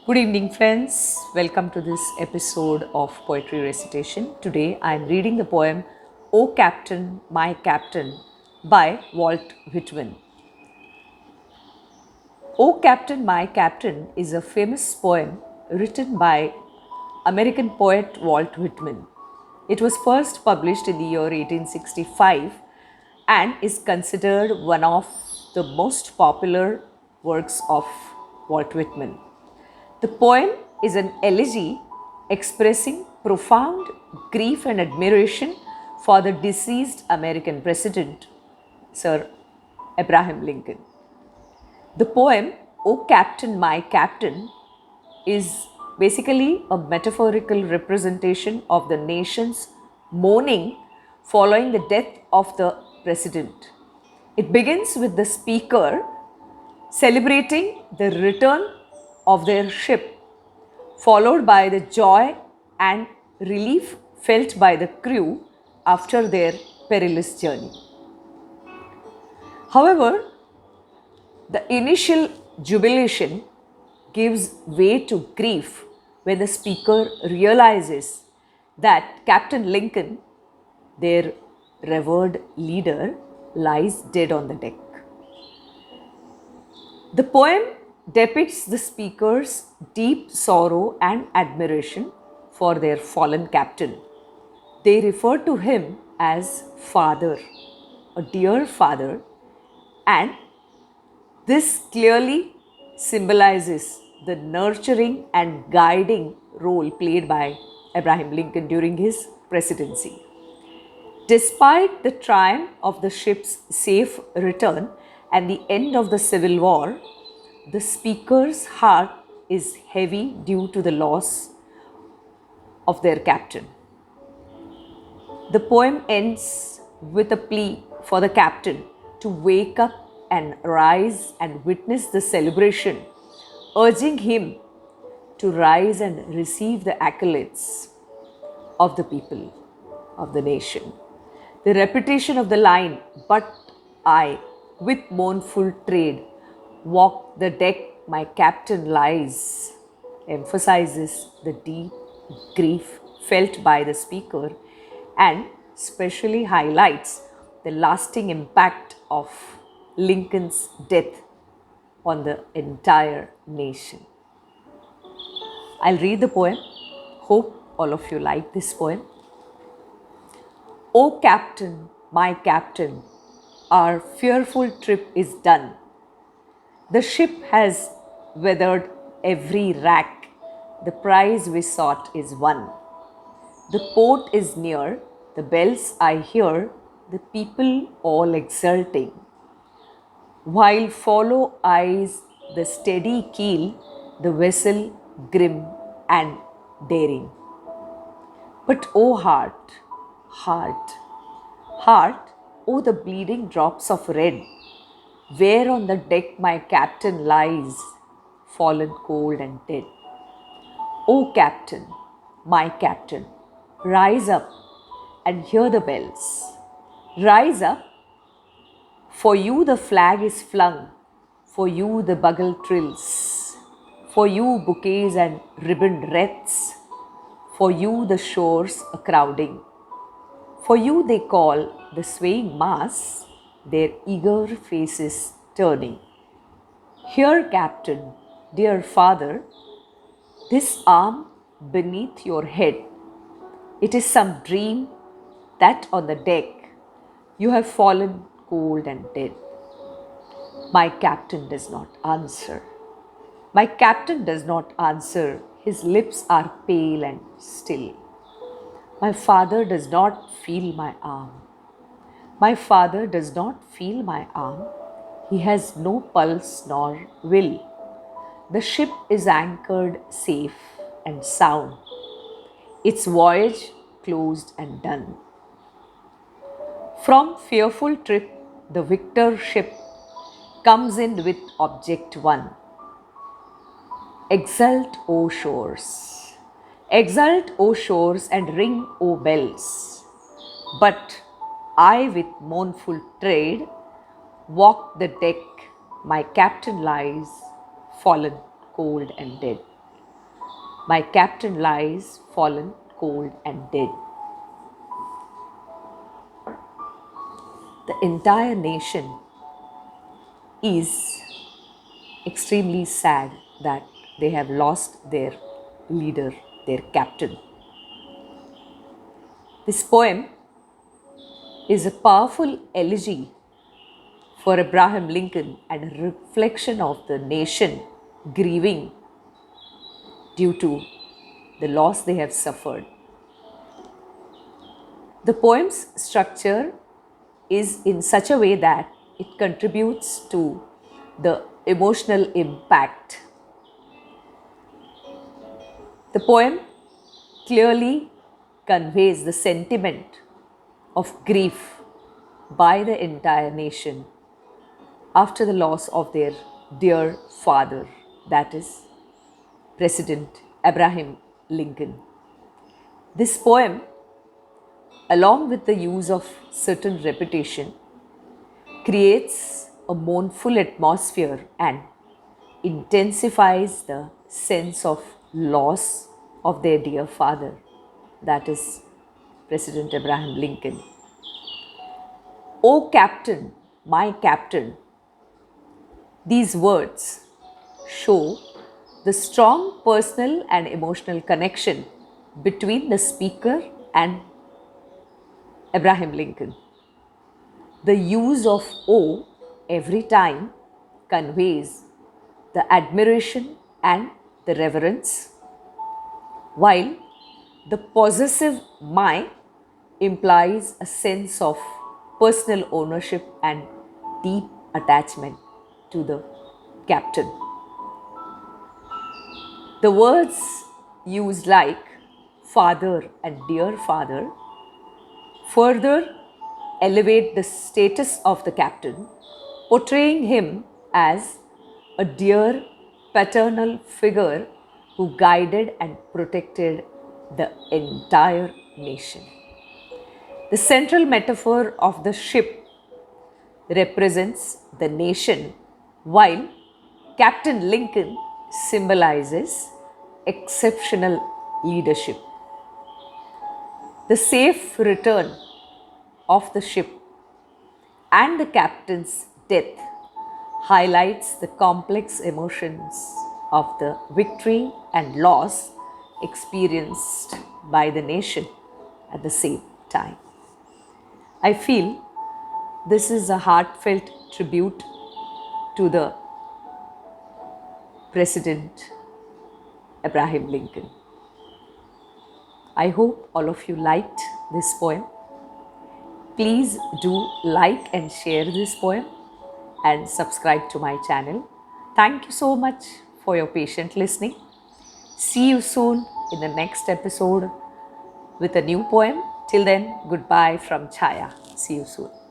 Good evening, friends. Welcome to this episode of Poetry Recitation. Today I am reading the poem O Captain, My Captain by Walt Whitman. O Captain, My Captain is a famous poem written by American poet Walt Whitman. It was first published in the year 1865 and is considered one of the most popular works of Walt Whitman. The poem is an elegy expressing profound grief and admiration for the deceased American president, Sir Abraham Lincoln. The poem, O Captain, My Captain, is basically a metaphorical representation of the nation's mourning following the death of the president. It begins with the speaker celebrating the return of their ship, followed by the joy and relief felt by the crew after their perilous journey. However, the initial jubilation gives way to grief when the speaker realizes that Captain Lincoln, their revered leader, lies dead on the deck. The poem depicts the speaker's deep sorrow and admiration for their fallen captain. They refer to him as father, a dear father, and this clearly symbolizes the nurturing and guiding role played by Abraham Lincoln during his presidency. Despite the triumph of the ship's safe return and the end of the Civil War, the speaker's heart is heavy due to the loss of their captain. The poem ends with a plea for the captain to wake up and rise and witness the celebration, urging him to rise and receive the accolades of the people of the nation. The repetition of the line, but I, with mournful tread, walk the deck my captain lies, emphasizes the deep grief felt by the speaker and specially highlights the lasting impact of Lincoln's death on the entire nation. I'll read the poem. Hope all of you like this poem. O Captain, my Captain, our fearful trip is done. The ship has weathered every rack. The prize we sought is won. The port is near, the bells I hear, the people all exulting. While follow eyes the steady keel, the vessel grim and daring. But O heart, heart, heart, O the bleeding drops of red, where on the deck my captain lies, fallen cold and dead. O captain, my captain, rise up and hear the bells. Rise up, for you the flag is flung, for you the bugle trills, for you bouquets and ribboned wreaths, for you the shores a crowding. For you they call the swaying mass, their eager faces turning. Here, Captain, dear father, this arm beneath your head, it is some dream that on the deck you have fallen cold and dead. My captain does not answer. My captain does not answer. His lips are pale and still. My father does not feel my arm. My father does not feel my arm. He has no pulse nor will. The ship is anchored safe and sound, its voyage closed and done. From fearful trip, the victor ship comes in with object won. Exult, O shores! Exult, O shores, and ring, O bells! But I, with mournful tread, walk the deck. My captain lies, fallen cold and dead. My captain lies fallen, cold, and dead. The entire nation is extremely sad that they have lost their leader, their captain. This poem is a powerful elegy for Abraham Lincoln and a reflection of the nation grieving due to the loss they have suffered. The poem's structure is in such a way that it contributes to the emotional impact. The poem clearly conveys the sentiment of grief by the entire nation after the loss of their dear father, that is, President Abraham Lincoln. This poem, along with the use of certain repetition, creates a mournful atmosphere and intensifies the sense of loss of their dear father, that is, President Abraham Lincoln. O Captain, my Captain, these words show the strong personal and emotional connection between the speaker and Abraham Lincoln. The use of O every time conveys the admiration and the reverence, while the possessive my implies a sense of personal ownership and deep attachment to the captain. The words used like father and dear father further elevate the status of the captain, portraying him as a dear paternal figure who guided and protected the entire nation. The central metaphor of the ship represents the nation, while Captain Lincoln symbolizes exceptional leadership. The safe return of the ship and the captain's death highlights the complex emotions of the victory and loss experienced by the nation at the same time. I feel this is a heartfelt tribute to the President Abraham Lincoln. I hope all of you liked this poem. Please do like and share this poem and subscribe to my channel. Thank you so much for your patient listening. See you soon in the next episode with a new poem. Till then, goodbye from Chaya. See you soon.